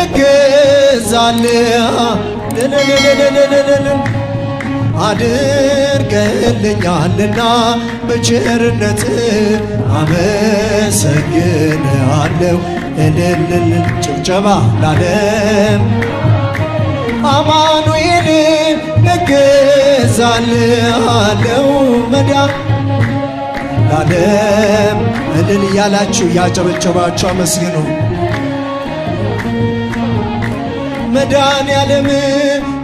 እገዛልሃለሁ አድርገልኛልና በቸርነት አመሰግንሃለሁ። እልል ጭብጨባ ላለም አማኑኤል እገዛልሃለሁ መዳን ላለም እልል እያላችሁ ያጨበጨባችሁ አመስግኑ። መድኃኔዓለም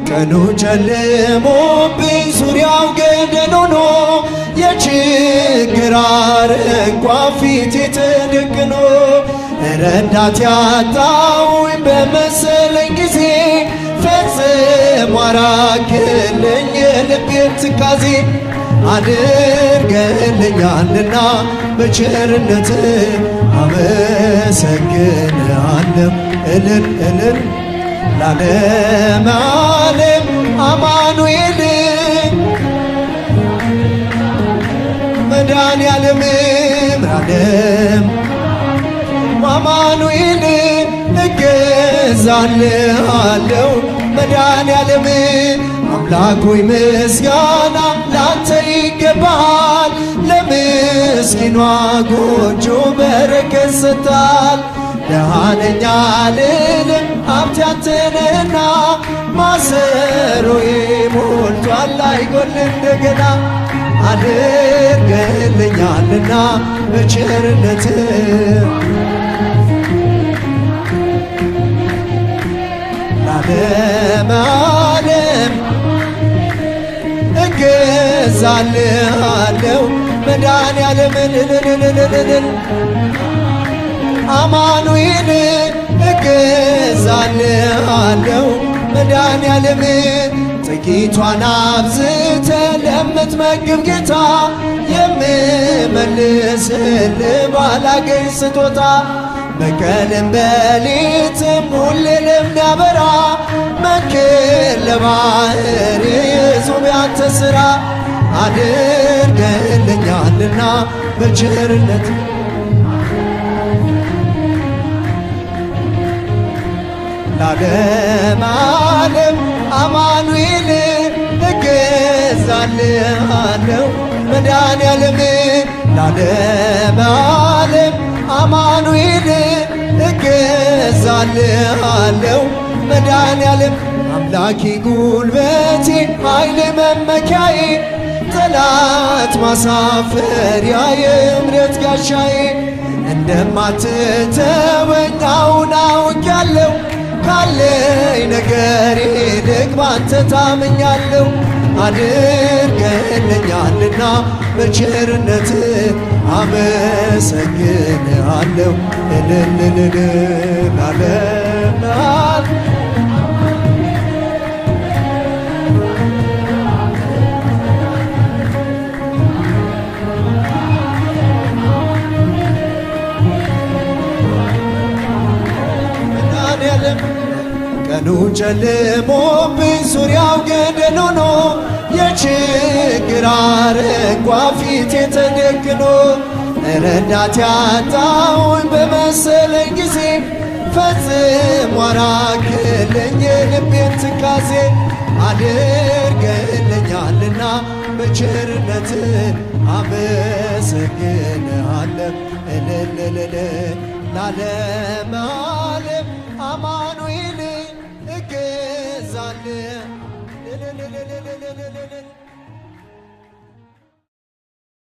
ቀኑ ጨልሞብኝ ዙሪያው ገደል ሆኖ የችግር አረንቋ ፊቴ ተደቅኖ ረዳት ያጣሁኝ በመሰለኝ ጊዜ ፈጽሞ አራቅልኝ የልቤን ትካዜ አድርገልኛልና በቸርነት አመሰግንሃለሁ። እልል እልል ላለም ዓለም አማኑኤል መድኃኔዓለም ምራለም አማኑኤል እገዛልሃለሁ መድኃኔዓለም አምላክ ሆይ ምስጋና ላንተ ይገባል። ለምስኪኗ ጎጆ በረከት ሰጥተሃል። ደሃ ነኝ አልልም ሀብት ያንተ ነህና ማሰሮዬ ሞልቷል አይጎል እንደገና አድርገልኛልና በቸርነት ላለም ዓለም እገዛልሃለሁ መድኃኔዓለም አማኑኤል እገዛልሃለሁ መድኃኔዓለም ጥቂቷን አብዝተ ለምትመግብ ጌታ የምመልስልህ ባላገኝ ስጦታ በቀንም በሌትም ሁሌ ለሚያበራ መንክር ለባሕር የዙብ ያንተ ሥራ አድርገልኛልና በቸርነት ላለም ዓለም አማኑኤል እገዛልሃለሁ መድኃኔዓለም ላለም ዓለም አማኑኤል እገዛልሃለሁ መድኃኔዓለም አምላኬ ጉልበቴ ኃይሌ መመኪያዬ ጠላት ማሳፈሪያ የእምነት ጋሻዬ እንደማትተወኝ አሁን አውቄያለሁ ካለኝ ነገር ይልቅ ባንተ ታምኛለሁ። አድርገልኛልና በቸርነት አመሰግንሃለሁ። እልልልል ላለናል ቀኑ ጨልሞብኝ ዙሪያው ገደል ሆኖ የችግር አረንቋ ፊቴ ተደቅኖ ረዳት ያጣሁኝ በመሰለኝ ጊዜ ፈጽሞ አራቅልኝ የልቤን ትካዜ አድርገልኛልና በቸርነት አመሰግንሃለሁ። እልልልል ላለም ዓለም አማኑኤል እገዛልህ